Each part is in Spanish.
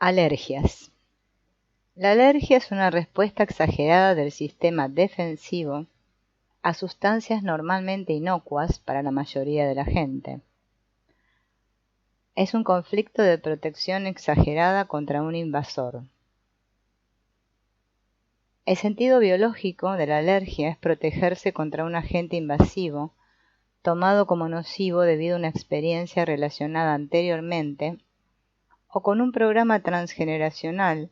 Alergias. La alergia es una respuesta exagerada del sistema defensivo a sustancias normalmente inocuas para la mayoría de la gente. Es un conflicto de protección exagerada contra un invasor. El sentido biológico de la alergia es protegerse contra un agente invasivo tomado como nocivo debido a una experiencia relacionada anteriormente o con un programa transgeneracional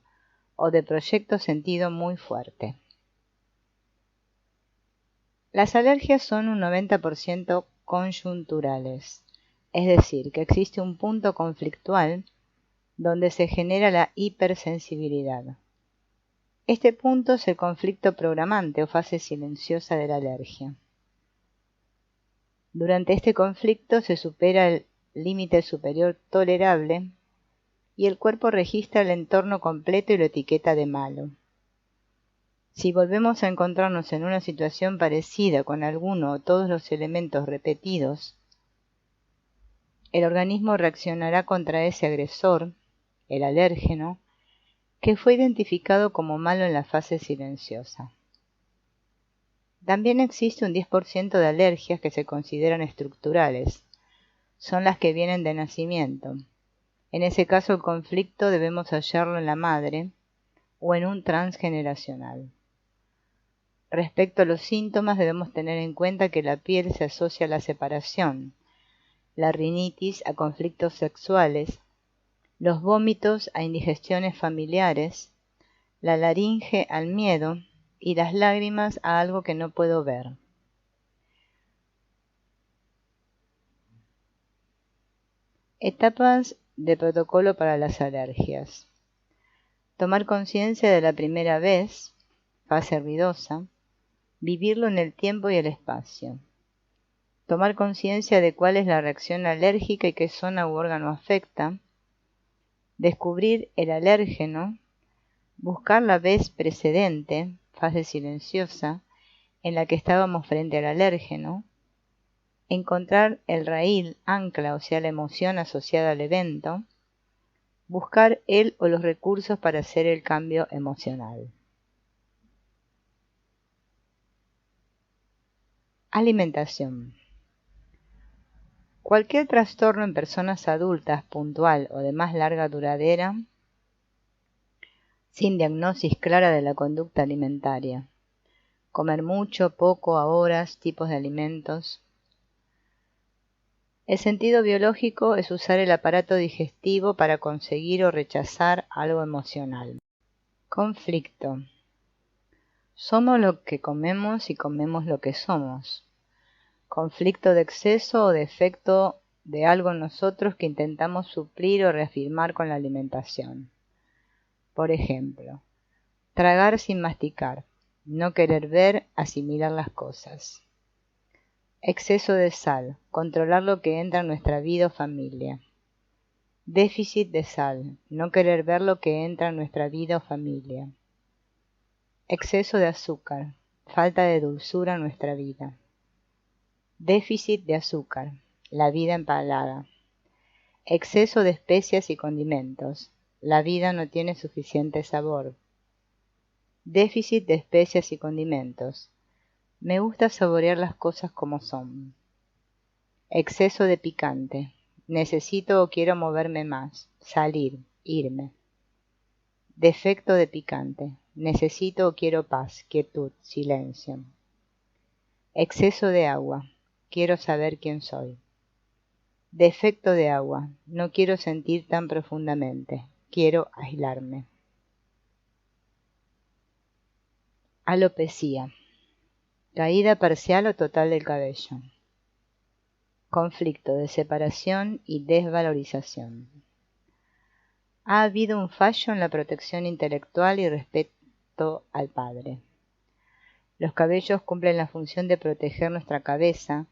o de proyecto sentido muy fuerte. Las alergias son un 90% coyunturales, es decir, que existe un punto conflictual donde se genera la hipersensibilidad. Este punto es el conflicto programante o fase silenciosa de la alergia. Durante este conflicto se supera el límite superior tolerable y el cuerpo registra el entorno completo y lo etiqueta de malo. Si volvemos a encontrarnos en una situación parecida con alguno o todos los elementos repetidos, el organismo reaccionará contra ese agresor, el alérgeno, que fue identificado como malo en la fase silenciosa. También existe un 10% de alergias que se consideran estructurales. Son las que vienen de nacimiento. En ese caso el conflicto debemos hallarlo en la madre o en un transgeneracional. Respecto a los síntomas debemos tener en cuenta que la piel se asocia a la separación, la rinitis a conflictos sexuales, los vómitos a indigestiones familiares, la laringe al miedo y las lágrimas a algo que no puedo ver. Etapas de protocolo para las alergias. Tomar conciencia de la primera vez, fase ruidosa, vivirlo en el tiempo y el espacio. Tomar conciencia de cuál es la reacción alérgica y qué zona u órgano afecta. Descubrir el alérgeno. Buscar la vez precedente, fase silenciosa, en la que estábamos frente al alérgeno. Encontrar el raíl, ancla, o sea, la emoción asociada al evento. Buscar el o los recursos para hacer el cambio emocional. Alimentación. Cualquier trastorno en personas adultas, puntual o de más larga duradera, sin diagnosis clara de la conducta alimentaria. Comer mucho, poco, a horas, tipos de alimentos. El sentido biológico es usar el aparato digestivo para conseguir o rechazar algo emocional. Conflicto. Somos lo que comemos y comemos lo que somos. Conflicto de exceso o defecto de algo en nosotros que intentamos suplir o reafirmar con la alimentación. Por ejemplo, tragar sin masticar, no querer ver, asimilar las cosas. Exceso de sal, controlar lo que entra en nuestra vida o familia. Déficit de sal, no querer ver lo que entra en nuestra vida o familia. Exceso de azúcar, falta de dulzura en nuestra vida. Déficit de azúcar, la vida empalada. Exceso de especias y condimentos, la vida no tiene suficiente sabor. Déficit de especias y condimentos, me gusta saborear las cosas como son. Exceso de picante, necesito o quiero moverme más, salir, irme. Defecto de picante, necesito o quiero paz, quietud, silencio. Exceso de agua, quiero saber quién soy. Defecto de agua, no quiero sentir tan profundamente, quiero aislarme. Alopecia, caída parcial o total del cabello. Conflicto de separación y desvalorización. Ha habido un fallo en la protección intelectual y respeto al padre. Los cabellos cumplen la función de proteger nuestra cabeza,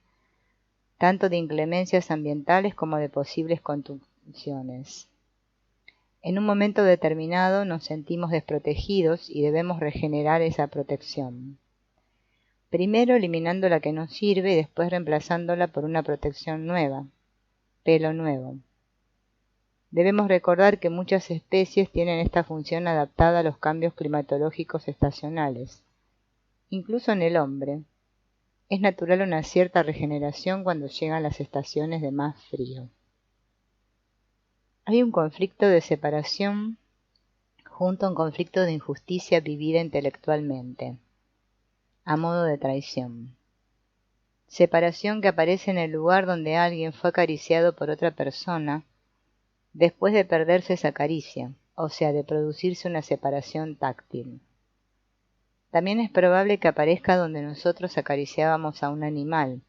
tanto de inclemencias ambientales como de posibles contusiones. En un momento determinado nos sentimos desprotegidos y debemos regenerar esa protección. Primero eliminando la que no sirve y después reemplazándola por una protección nueva, pelo nuevo. Debemos recordar que muchas especies tienen esta función adaptada a los cambios climatológicos estacionales. Incluso en el hombre, es natural una cierta regeneración cuando llegan las estaciones de más frío. Hay un conflicto de separación junto a un conflicto de injusticia vivida intelectualmente, a modo de traición. Separación que aparece en el lugar donde alguien fue acariciado por otra persona después de perderse esa caricia, o sea, de producirse una separación táctil. También es probable que aparezca donde nosotros acariciábamos a un animal,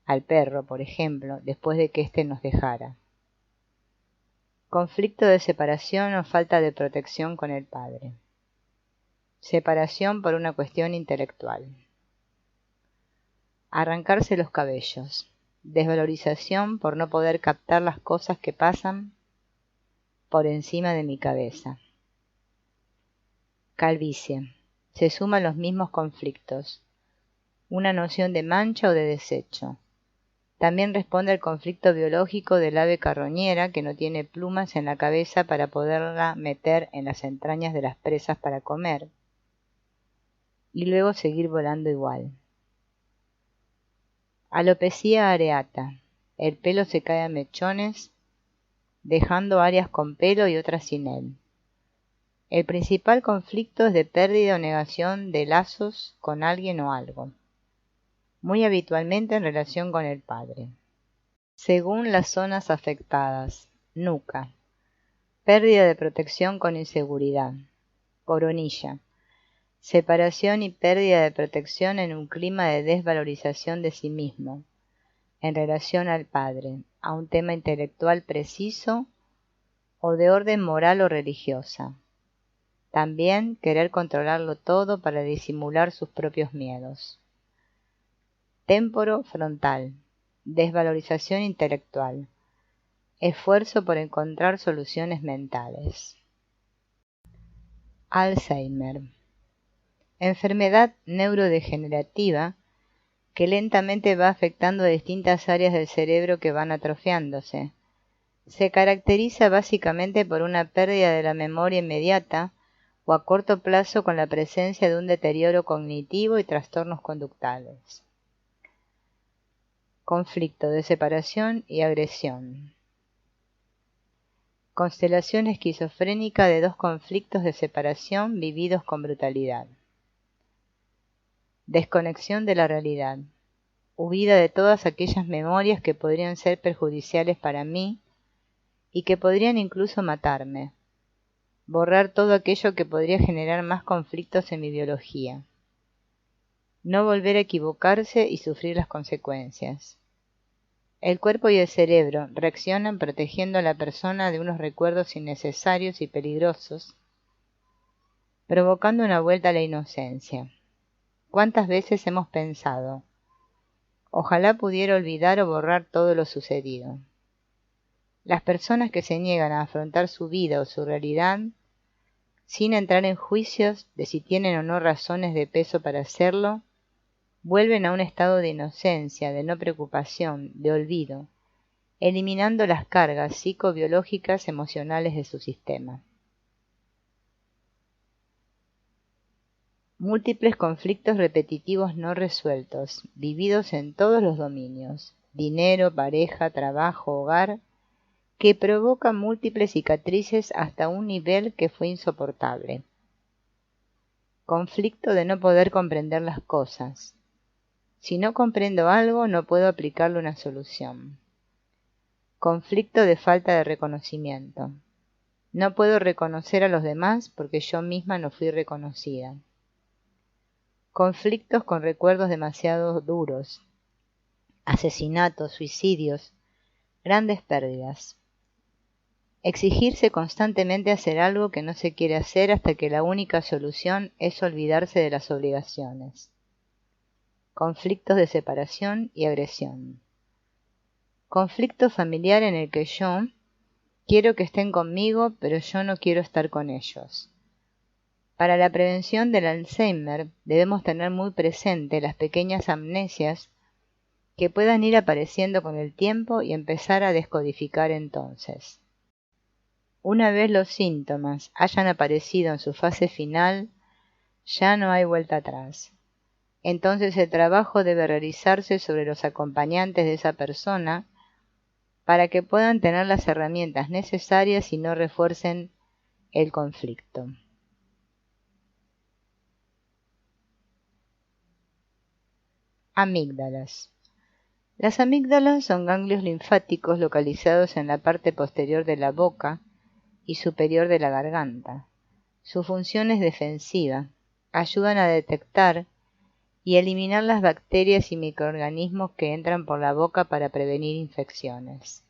al perro, por ejemplo, después de que éste nos dejara. Conflicto de separación o falta de protección con el padre. Separación por una cuestión intelectual. Arrancarse los cabellos. Desvalorización por no poder captar las cosas que pasan por encima de mi cabeza. Calvicie. Se suman los mismos conflictos. Una noción de mancha o de desecho. También responde al conflicto biológico del ave carroñera que no tiene plumas en la cabeza para poderla meter en las entrañas de las presas para comer y luego seguir volando igual. Alopecia areata. El pelo se cae a mechones, dejando áreas con pelo y otras sin él. El principal conflicto es de pérdida o negación de lazos con alguien o algo, muy habitualmente en relación con el padre. Según las zonas afectadas. Nuca. Pérdida de protección con inseguridad. Coronilla. Separación y pérdida de protección en un clima de desvalorización de sí mismo, en relación al padre, a un tema intelectual preciso o de orden moral o religiosa. También querer controlarlo todo para disimular sus propios miedos. Témporo frontal. Desvalorización intelectual. Esfuerzo por encontrar soluciones mentales. Alzheimer. Enfermedad neurodegenerativa que lentamente va afectando a distintas áreas del cerebro que van atrofiándose. Se caracteriza básicamente por una pérdida de la memoria inmediata o a corto plazo con la presencia de un deterioro cognitivo y trastornos conductuales. Conflicto de separación y agresión. Constelación esquizofrénica de dos conflictos de separación vividos con brutalidad. Desconexión de la realidad. Huida de todas aquellas memorias que podrían ser perjudiciales para mí y que podrían incluso matarme. Borrar todo aquello que podría generar más conflictos en mi biología. No volver a equivocarse y sufrir las consecuencias. El cuerpo y el cerebro reaccionan protegiendo a la persona de unos recuerdos innecesarios y peligrosos, provocando una vuelta a la inocencia. ¿Cuántas veces hemos pensado? Ojalá pudiera olvidar o borrar todo lo sucedido. Las personas que se niegan a afrontar su vida o su realidad, sin entrar en juicios de si tienen o no razones de peso para hacerlo, vuelven a un estado de inocencia, de no preocupación, de olvido, eliminando las cargas psicobiológicas emocionales de su sistema. Múltiples conflictos repetitivos no resueltos, vividos en todos los dominios, dinero, pareja, trabajo, hogar, que provocan múltiples cicatrices hasta un nivel que fue insoportable. Conflicto de no poder comprender las cosas. Si no comprendo algo, no puedo aplicarle una solución. Conflicto de falta de reconocimiento. No puedo reconocer a los demás porque yo misma no fui reconocida. Conflictos con recuerdos demasiado duros, asesinatos, suicidios, grandes pérdidas. Exigirse constantemente hacer algo que no se quiere hacer hasta que la única solución es olvidarse de las obligaciones. Conflictos de separación y agresión. Conflicto familiar en el que yo quiero que estén conmigo, pero yo no quiero estar con ellos. Para la prevención del Alzheimer debemos tener muy presente las pequeñas amnesias que puedan ir apareciendo con el tiempo y empezar a descodificar entonces. Una vez los síntomas hayan aparecido en su fase final, ya no hay vuelta atrás. Entonces el trabajo debe realizarse sobre los acompañantes de esa persona para que puedan tener las herramientas necesarias y no refuercen el conflicto. Amígdalas. Las amígdalas son ganglios linfáticos localizados en la parte posterior de la boca y superior de la garganta. Su función es defensiva. Ayudan a detectar y eliminar las bacterias y microorganismos que entran por la boca para prevenir infecciones.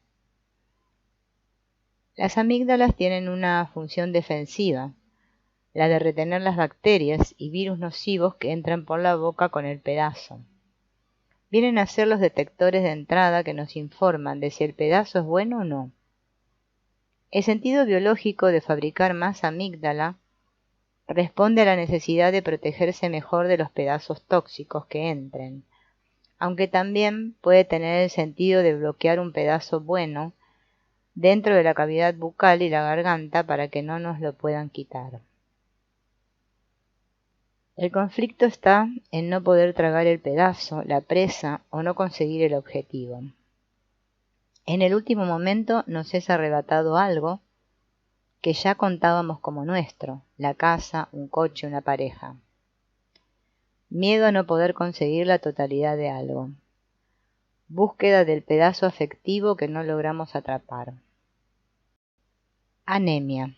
Las amígdalas tienen una función defensiva, la de retener las bacterias y virus nocivos que entran por la boca con el pedazo. Vienen a ser los detectores de entrada que nos informan de si el pedazo es bueno o no. El sentido biológico de fabricar más amígdala responde a la necesidad de protegerse mejor de los pedazos tóxicos que entren, aunque también puede tener el sentido de bloquear un pedazo bueno dentro de la cavidad bucal y la garganta para que no nos lo puedan quitar. El conflicto está en no poder tragar el pedazo, la presa o no conseguir el objetivo. En el último momento nos es arrebatado algo que ya contábamos como nuestro, la casa, un coche, una pareja. Miedo a no poder conseguir la totalidad de algo. Búsqueda del pedazo afectivo que no logramos atrapar. Anemia.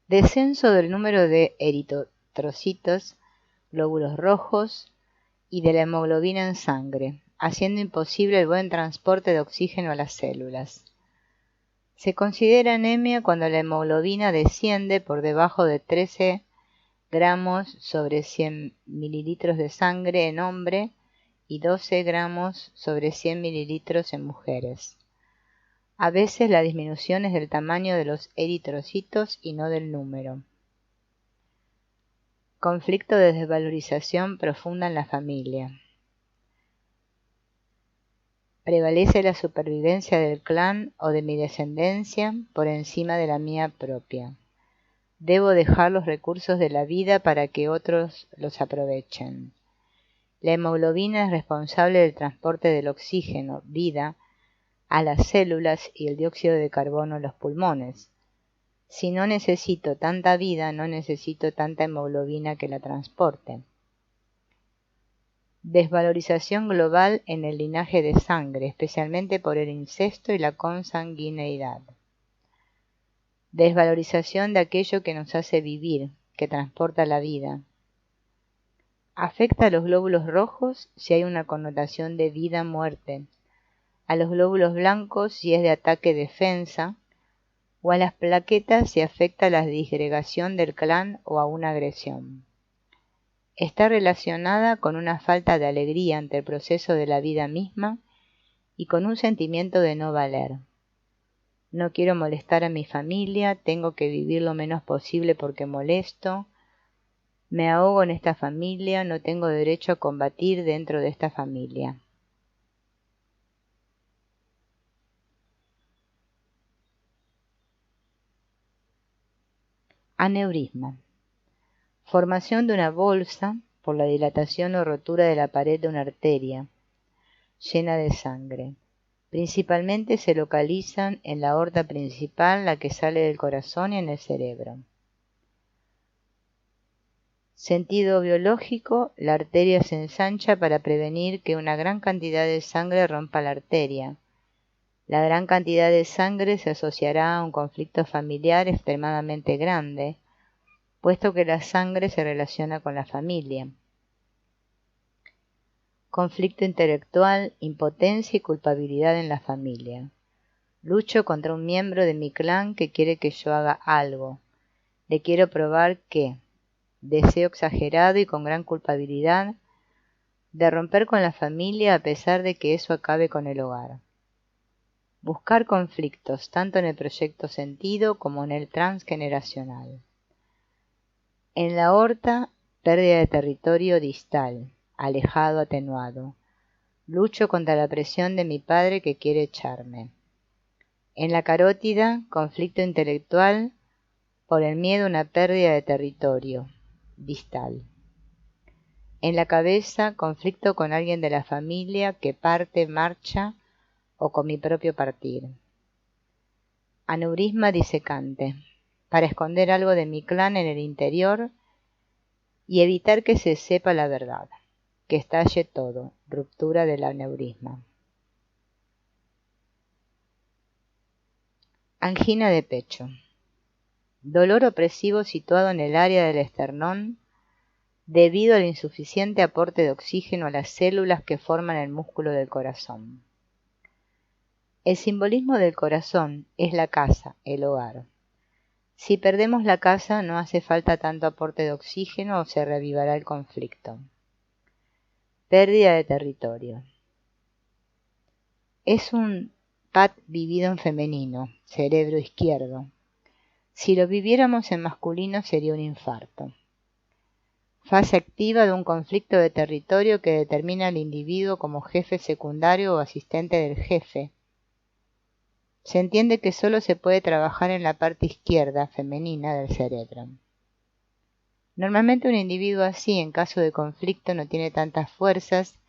Descenso del número de eritrocitos, glóbulos rojos y de la hemoglobina en sangre, haciendo imposible el buen transporte de oxígeno a las células. Se considera anemia cuando la hemoglobina desciende por debajo de 13 gramos sobre 100 mililitros de sangre en hombre y 12 gramos sobre 100 mililitros en mujeres. A veces la disminución es del tamaño de los eritrocitos y no del número. Conflicto de desvalorización profunda en la familia. Prevalece la supervivencia del clan o de mi descendencia por encima de la mía propia. Debo dejar los recursos de la vida para que otros los aprovechen. La hemoglobina es responsable del transporte del oxígeno, vida, a las células y el dióxido de carbono en los pulmones. Si no necesito tanta vida, no necesito tanta hemoglobina que la transporte. Desvalorización global en el linaje de sangre, especialmente por el incesto y la consanguineidad. Desvalorización de aquello que nos hace vivir, que transporta la vida. Afecta a los glóbulos rojos si hay una connotación de vida-muerte, a los glóbulos blancos si es de ataque-defensa, o a las plaquetas si afecta a la disgregación del clan o a una agresión. Está relacionada con una falta de alegría ante el proceso de la vida misma y con un sentimiento de no valer. No quiero molestar a mi familia, tengo que vivir lo menos posible porque molesto, me ahogo en esta familia, no tengo derecho a combatir dentro de esta familia. Aneurisma. Formación de una bolsa por la dilatación o rotura de la pared de una arteria llena de sangre. Principalmente se localizan en la aorta principal, la que sale del corazón y en el cerebro. Sentido biológico, la arteria se ensancha para prevenir que una gran cantidad de sangre rompa la arteria. La gran cantidad de sangre se asociará a un conflicto familiar extremadamente grande, puesto que la sangre se relaciona con la familia. Conflicto intelectual, impotencia y culpabilidad en la familia. Lucho contra un miembro de mi clan que quiere que yo haga algo. Le quiero probar que, deseo exagerado y con gran culpabilidad, de romper con la familia a pesar de que eso acabe con el hogar. Buscar conflictos tanto en el proyecto sentido como en el transgeneracional. En la aorta, pérdida de territorio distal, alejado, atenuado. Lucho contra la presión de mi padre que quiere echarme. En la carótida, conflicto intelectual por el miedo a una pérdida de territorio, distal. En la cabeza, conflicto con alguien de la familia que parte, marcha o con mi propio partir. Aneurisma disecante, para esconder algo de mi clan en el interior y evitar que se sepa la verdad, que estalle todo, ruptura del aneurisma. Angina de pecho, dolor opresivo situado en el área del esternón debido al insuficiente aporte de oxígeno a las células que forman el músculo del corazón. El simbolismo del corazón es la casa, el hogar. Si perdemos la casa no hace falta tanto aporte de oxígeno o se reavivará el conflicto. Pérdida de territorio. Es un PAT vivido en femenino, cerebro izquierdo. Si lo viviéramos en masculino sería un infarto. Fase activa de un conflicto de territorio que determina al individuo como jefe secundario o asistente del jefe. Se entiende que solo se puede trabajar en la parte izquierda, femenina, del cerebro. Normalmente un individuo así, en caso de conflicto, no tiene tantas fuerzas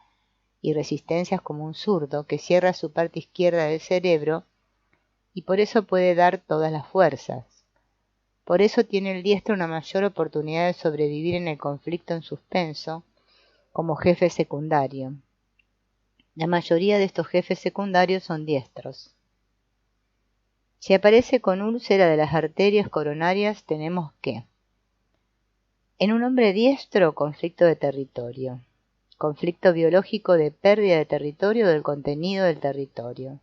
y resistencias como un zurdo, que cierra su parte izquierda del cerebro y por eso puede dar todas las fuerzas. Por eso tiene el diestro una mayor oportunidad de sobrevivir en el conflicto en suspenso como jefe secundario. La mayoría de estos jefes secundarios son diestros. Si aparece con úlcera de las arterias coronarias, tenemos que: en un hombre diestro, conflicto de territorio. Conflicto biológico de pérdida de territorio o del contenido del territorio.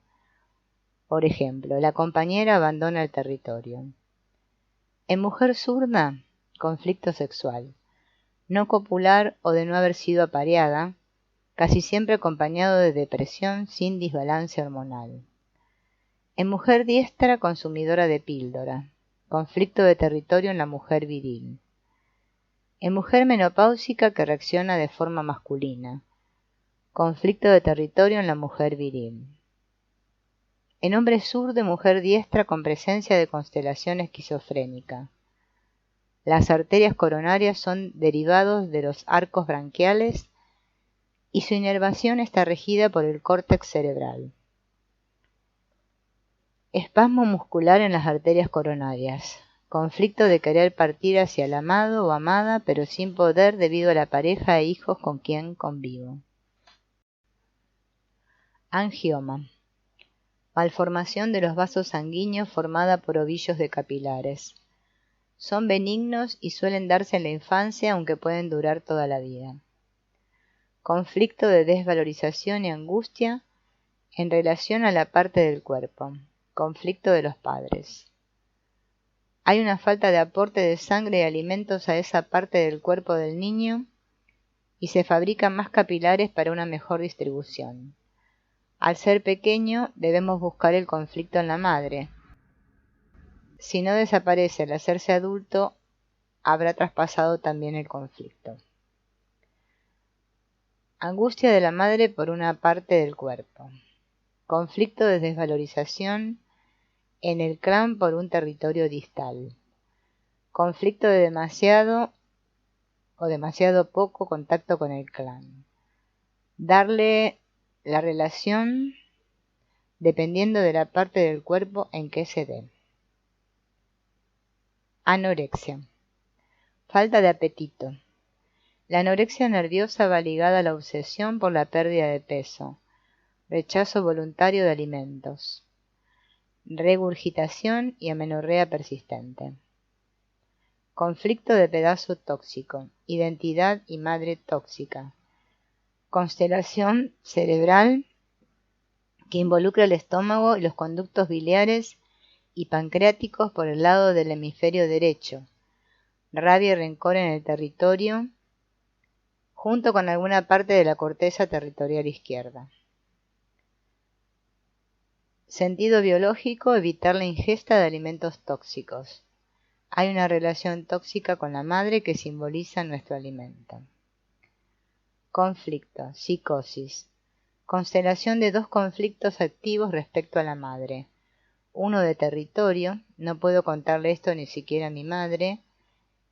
Por ejemplo, la compañera abandona el territorio. En mujer zurda, conflicto sexual. No copular o de no haber sido apareada, casi siempre acompañado de depresión sin desbalance hormonal. En mujer diestra, consumidora de píldora. Conflicto de territorio en la mujer viril. En mujer menopáusica que reacciona de forma masculina. Conflicto de territorio en la mujer viril. En hombre zurdo y mujer diestra con presencia de constelación esquizofrénica. Las arterias coronarias son derivados de los arcos branquiales y su inervación está regida por el córtex cerebral. Espasmo muscular en las arterias coronarias. Conflicto de querer partir hacia el amado o amada, pero sin poder debido a la pareja e hijos con quien convivo. Angioma. Malformación de los vasos sanguíneos formada por ovillos de capilares. Son benignos y suelen darse en la infancia, aunque pueden durar toda la vida. Conflicto de desvalorización y angustia en relación a la parte del cuerpo. Conflicto de los padres. Hay una falta de aporte de sangre y alimentos a esa parte del cuerpo del niño y se fabrican más capilares para una mejor distribución. Al ser pequeño debemos buscar el conflicto en la madre. Si no desaparece al hacerse adulto, habrá traspasado también el conflicto. Angustia de la madre por una parte del cuerpo. Conflicto de desvalorización en el clan por un territorio distal. Conflicto de demasiado o demasiado poco contacto con el clan. Darle la relación dependiendo de la parte del cuerpo en que se dé. Anorexia. Falta de apetito. La anorexia nerviosa va ligada a la obsesión por la pérdida de peso, rechazo voluntario de alimentos, regurgitación y amenorrea persistente. Conflicto de pedazo tóxico, identidad y madre tóxica. Constelación cerebral que involucra el estómago y los conductos biliares y pancreáticos por el lado del hemisferio derecho. Rabia y rencor en el territorio, junto con alguna parte de la corteza territorial izquierda. Sentido biológico, evitar la ingesta de alimentos tóxicos. Hay una relación tóxica con la madre que simboliza nuestro alimento. Conflicto, psicosis. Constelación de dos conflictos activos respecto a la madre. uno de territorio, no puedo contarle esto ni siquiera a mi madre,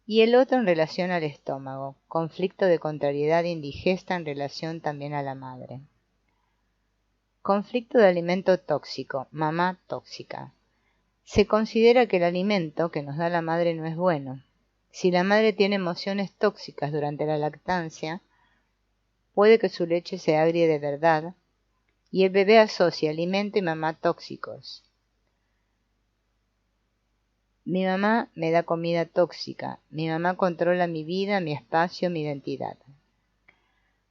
y el otro en relación al estómago, conflicto de contrariedad indigesta en relación también a la madre. Conflicto de alimento tóxico, mamá tóxica. Se considera que el alimento que nos da la madre no es bueno. Si la madre tiene emociones tóxicas durante la lactancia, puede que su leche se agrie de verdad, y el bebé asocia alimento y mamá tóxicos. Mi mamá me da comida tóxica, mi mamá controla mi vida, mi espacio, mi identidad.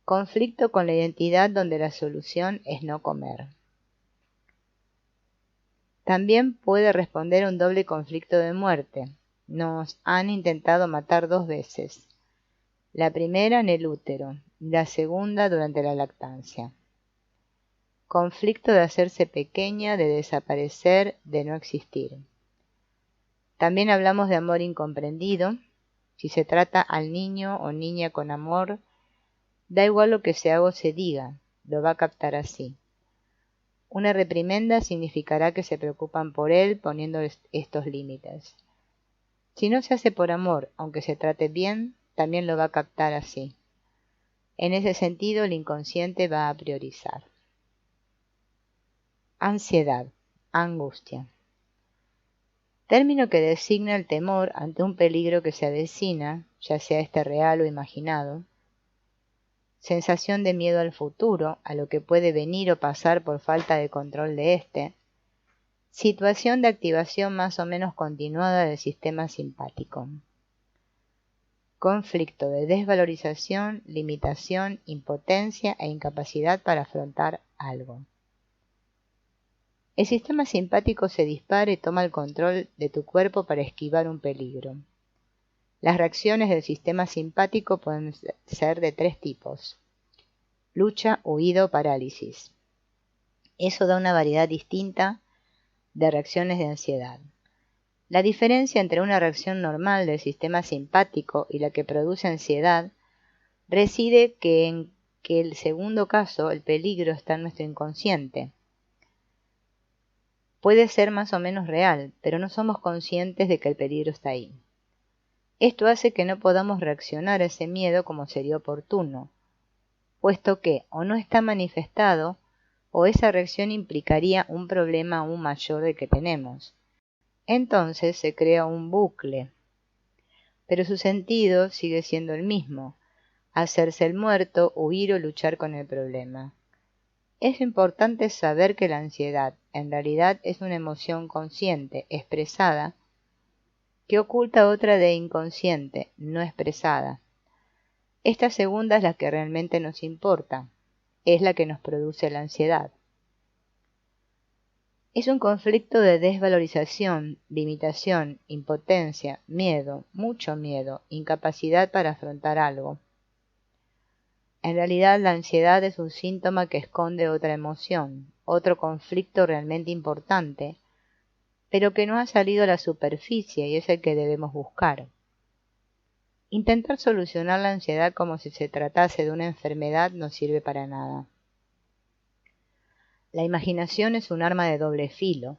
Conflicto con la identidad donde la solución es no comer. También puede responder a un doble conflicto de muerte. Nos han intentado matar 2 veces. La primera en el útero, y la segunda durante la lactancia. Conflicto de hacerse pequeña, de desaparecer, de no existir. También hablamos de amor incomprendido. Si se trata al niño o niña con amor, da igual lo que se haga o se diga, lo va a captar así. Una reprimenda significará que se preocupan por él poniendo estos límites. Si no se hace por amor, aunque se trate bien, también lo va a captar así. En ese sentido, el inconsciente va a priorizar. Ansiedad, angustia. Término que designa el temor ante un peligro que se avecina, ya sea este real o imaginado. Sensación de miedo al futuro, a lo que puede venir o pasar por falta de control de éste. Situación de activación más o menos continuada del sistema simpático. Conflicto de desvalorización, limitación, impotencia e incapacidad para afrontar algo. El sistema simpático se dispara y toma el control de tu cuerpo para esquivar un peligro. Las reacciones del sistema simpático pueden ser de 3 tipos. Lucha, huido, parálisis. Eso da una variedad distinta de reacciones de ansiedad. La diferencia entre una reacción normal del sistema simpático y la que produce ansiedad reside en que el segundo caso, el peligro, está en nuestro inconsciente. Puede ser más o menos real, pero no somos conscientes de que el peligro está ahí. Esto hace que no podamos reaccionar a ese miedo como sería oportuno, puesto que o no está manifestado o esa reacción implicaría un problema aún mayor del que tenemos. Entonces se crea un bucle, pero su sentido sigue siendo el mismo: hacerse el muerto, huir o luchar con el problema. Es importante saber que la ansiedad en realidad es una emoción consciente, expresada, que oculta otra de inconsciente, no expresada. Esta segunda es la que realmente nos importa, es la que nos produce la ansiedad. Es un conflicto de desvalorización, limitación, impotencia, miedo, mucho miedo, incapacidad para afrontar algo. En realidad, la ansiedad es un síntoma que esconde otra emoción, otro conflicto realmente importante, pero que no ha salido a la superficie y es el que debemos buscar. Intentar solucionar la ansiedad como si se tratase de una enfermedad no sirve para nada. La imaginación es un arma de doble filo.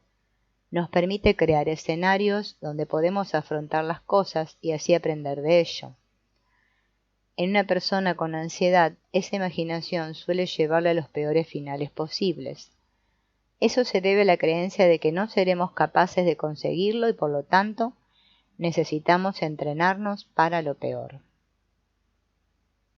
Nos permite crear escenarios donde podemos afrontar las cosas y así aprender de ello. En una persona con ansiedad, esa imaginación suele llevarle a los peores finales posibles. Eso se debe a la creencia de que no seremos capaces de conseguirlo y por lo tanto necesitamos entrenarnos para lo peor.